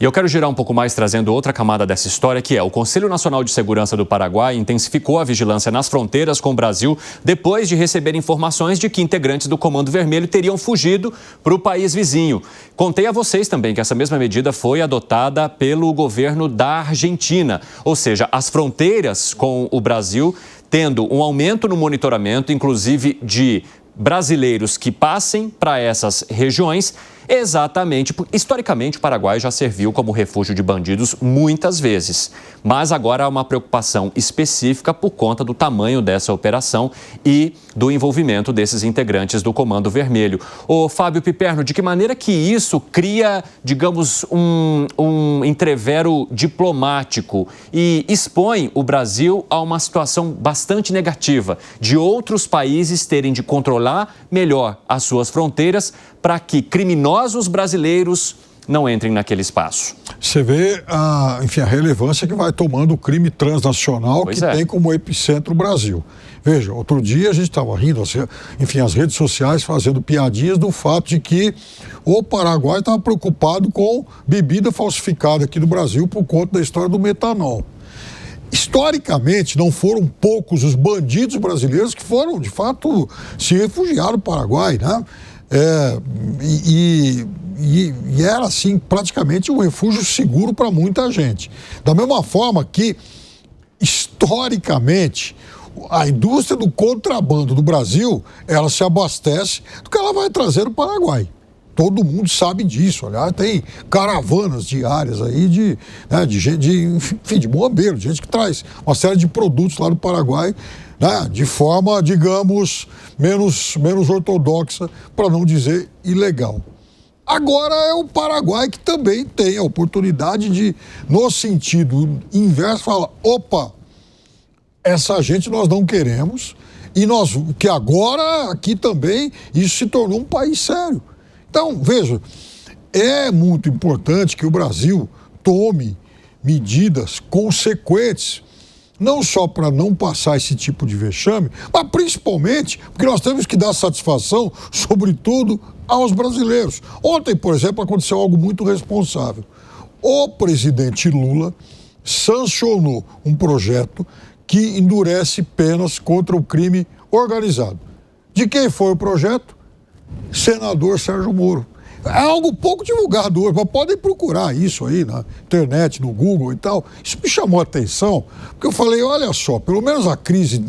E eu quero girar um pouco mais trazendo outra camada dessa história, que é o Conselho Nacional de Segurança do Paraguai intensificou a vigilância nas fronteiras com o Brasil depois de receber informações de que integrantes do Comando Vermelho teriam fugido para o país vizinho. Contei a vocês também que essa mesma medida foi adotada pelo governo da Argentina, ou seja, as fronteiras com o Brasil tendo um aumento no monitoramento, inclusive de brasileiros que passem para essas regiões. Exatamente, historicamente o Paraguai já serviu como refúgio de bandidos muitas vezes, mas agora há uma preocupação específica por conta do tamanho dessa operação e do envolvimento desses integrantes do Comando Vermelho. Ô Fábio Piperno, de que maneira que isso cria, digamos, um entrevero diplomático e expõe o Brasil a uma situação bastante negativa de outros países terem de controlar melhor as suas fronteiras para que criminosos brasileiros não entrem naquele espaço? Você vê, a relevância que vai tomando o crime transnacional tem como epicentro o Brasil. Veja, outro dia a gente estava rindo, as redes sociais fazendo piadinhas do fato de que o Paraguai estava preocupado com bebida falsificada aqui no Brasil por conta da história do metanol. Historicamente, não foram poucos os bandidos brasileiros que foram, de fato, se refugiar no Paraguai, né? E era, assim, praticamente um refúgio seguro para muita gente. Da mesma forma que, historicamente, a indústria do contrabando do Brasil, ela se abastece do que ela vai trazer do Paraguai. Todo mundo sabe disso. Aliás, tem caravanas diárias aí de gente, de bombeiro, de gente que traz uma série de produtos lá do Paraguai, né, de forma, digamos, menos ortodoxa, para não dizer ilegal. Agora é o Paraguai que também tem a oportunidade de, no sentido inverso, falar: opa, essa gente nós não queremos, e que agora aqui também isso se tornou um país sério. Então, veja, é muito importante que o Brasil tome medidas consequentes, não só para não passar esse tipo de vexame, mas principalmente porque nós temos que dar satisfação, sobretudo, aos brasileiros. Ontem, por exemplo, aconteceu algo muito responsável. O presidente Lula sancionou um projeto que endurece penas contra o crime organizado. De quem foi o projeto? Senador Sérgio Moro. É algo pouco divulgado hoje, mas podem procurar isso aí na internet, no Google e tal. Isso me chamou a atenção, porque eu falei: olha só, pelo menos a crise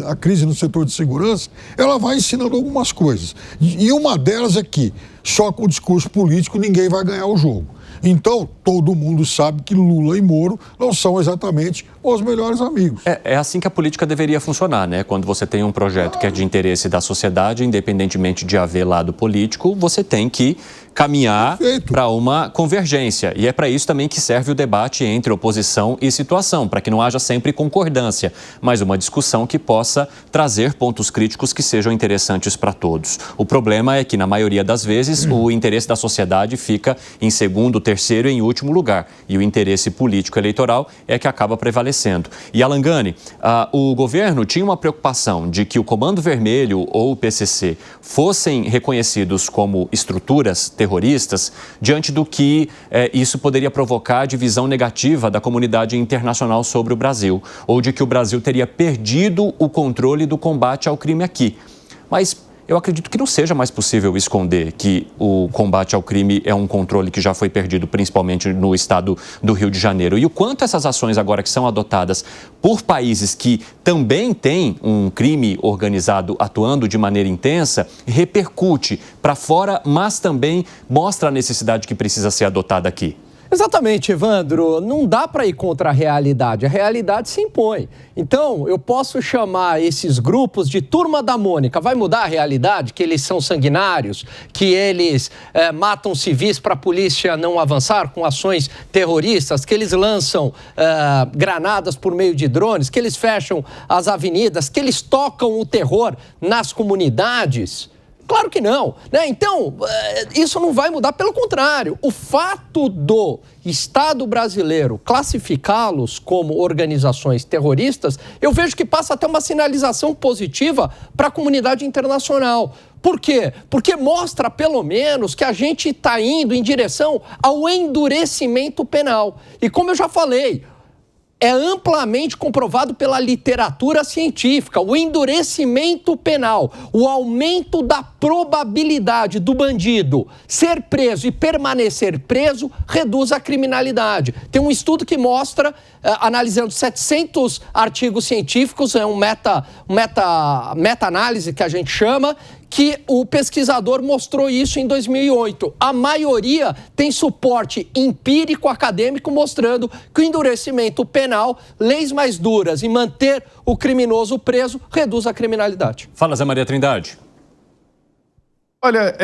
no setor de segurança, ela vai ensinando algumas coisas. E uma delas é que só com o discurso político ninguém vai ganhar o jogo. Então, todo mundo sabe que Lula e Moro não são exatamente os melhores amigos. É assim que a política deveria funcionar, né? Quando você tem um projeto que é de interesse da sociedade, independentemente de haver lado político, você tem que caminhar para uma convergência. E é para isso também que serve o debate entre oposição e situação, para que não haja sempre concordância, mas uma discussão que possa trazer pontos críticos que sejam interessantes para todos. O problema é que, na maioria das vezes, o interesse da sociedade fica em segundo, terceiro e em último lugar. E o interesse político-eleitoral é que acaba prevalecendo. E, Alangani, o governo tinha uma preocupação de que o Comando Vermelho ou o PCC fossem reconhecidos como estruturas terroristas, diante do que isso poderia provocar divisão negativa da comunidade internacional sobre o Brasil, ou de que o Brasil teria perdido o controle do combate ao crime aqui. Mas eu acredito que não seja mais possível esconder que o combate ao crime é um controle que já foi perdido, principalmente no estado do Rio de Janeiro. E o quanto essas ações agora que são adotadas por países que também têm um crime organizado atuando de maneira intensa, repercute para fora, mas também mostra a necessidade que precisa ser adotada aqui. Exatamente, Evandro. Não dá para ir contra a realidade se impõe. Então, eu posso chamar esses grupos de Turma da Mônica. Vai mudar a realidade? Que eles são sanguinários? Que eles matam civis para a polícia não avançar com ações terroristas? Que eles lançam granadas por meio de drones? Que eles fecham as avenidas? Que eles tocam o terror nas comunidades? Claro que não, né? Então, isso não vai mudar, pelo contrário. O fato do Estado brasileiro classificá-los como organizações terroristas, eu vejo que passa até uma sinalização positiva para a comunidade internacional. Por quê? Porque mostra, pelo menos, que a gente está indo em direção ao endurecimento penal. E como eu já falei, é amplamente comprovado pela literatura científica, o endurecimento penal, o aumento da probabilidade do bandido ser preso e permanecer preso reduz a criminalidade. Tem um estudo que mostra, analisando 700 artigos científicos, é meta-análise que a gente chama, que o pesquisador mostrou isso em 2008. A maioria tem suporte empírico acadêmico mostrando que o endurecimento penal, leis mais duras e manter o criminoso preso reduz a criminalidade. Fala, Zé Maria Trindade. Olha,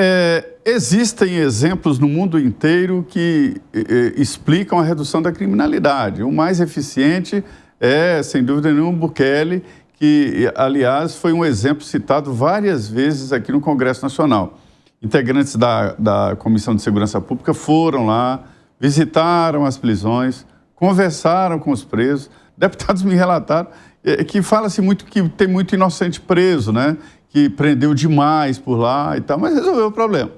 existem exemplos no mundo inteiro que explicam a redução da criminalidade. O mais eficiente é, sem dúvida nenhuma, Bukele, que, aliás, foi um exemplo citado várias vezes aqui no Congresso Nacional. Integrantes da Comissão de Segurança Pública foram lá, visitaram as prisões, conversaram com os presos. Deputados me relataram que fala-se muito que tem muito inocente preso, né? Que prendeu demais por lá e tal, mas resolveu o problema,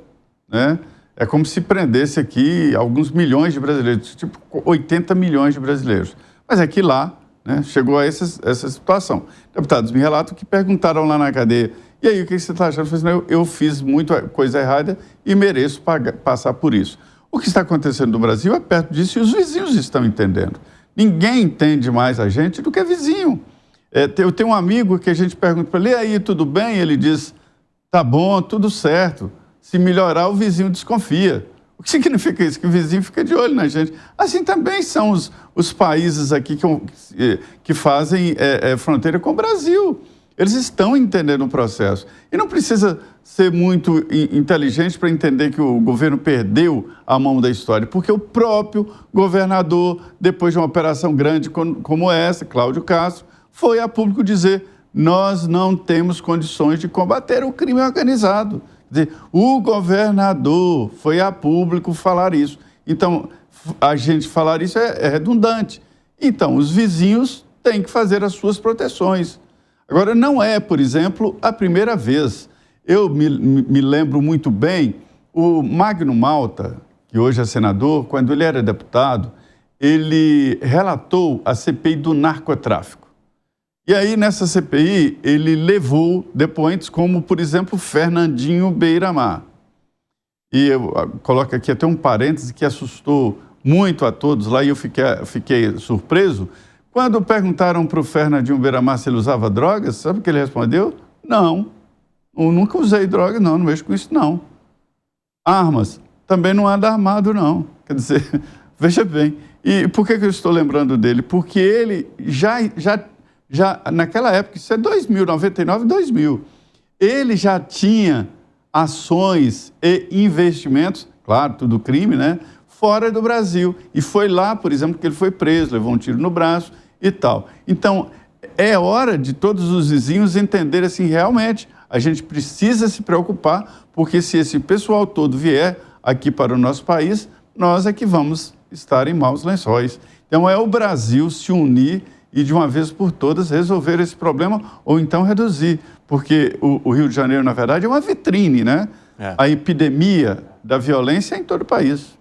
né? É como se prendesse aqui alguns milhões de brasileiros, tipo 80 milhões de brasileiros. Mas é que lá, né, chegou a essa situação. Deputados me relatam que perguntaram lá na cadeia, e aí, o que você está achando? Eu falei, eu fiz muita coisa errada e mereço passar por isso. O que está acontecendo no Brasil é perto disso e os vizinhos estão entendendo. Ninguém entende mais a gente do que vizinho. Eu tenho um amigo que a gente pergunta para ele, e aí, tudo bem? Ele diz, tá bom, tudo certo. Se melhorar, o vizinho desconfia. O que significa isso? Que o vizinho fica de olho na gente. Assim também são os países aqui que fazem fronteira com o Brasil. Eles estão entendendo o processo. E não precisa ser muito inteligente para entender que o governo perdeu a mão da história, porque o próprio governador, depois de uma operação grande como essa, Cláudio Castro, foi a público dizer, nós não temos condições de combater o crime organizado. Quer dizer, o governador foi a público falar isso. Então, a gente falar isso é redundante. Então, os vizinhos têm que fazer as suas proteções. Agora, não é, por exemplo, a primeira vez. Eu me lembro muito bem, o Magno Malta, que hoje é senador, quando ele era deputado, ele relatou a CPI do narcotráfico. E aí, nessa CPI, ele levou depoentes como, por exemplo, Fernandinho Beiramar. E eu coloco aqui até um parêntese que assustou muito a todos lá e eu fiquei surpreso. Quando perguntaram para o Fernandinho Beiramar se ele usava drogas, sabe o que ele respondeu? Não, eu nunca usei droga, não mexo com isso, não. Armas, também não anda armado, não. Quer dizer, veja bem. E por que eu estou lembrando dele? Porque ele já naquela época, isso é 2000, 99, 2000, ele já tinha ações e investimentos, claro, tudo crime, né? Fora do Brasil. E foi lá, por exemplo, que ele foi preso, levou um tiro no braço e tal. Então, é hora de todos os vizinhos entenderem assim, realmente, a gente precisa se preocupar, porque se esse pessoal todo vier aqui para o nosso país, nós é que vamos estar em maus lençóis. Então, é o Brasil se unir e, de uma vez por todas, resolver esse problema ou então reduzir. Porque o Rio de Janeiro, na verdade, é uma vitrine, né? A epidemia da violência é em todo o país.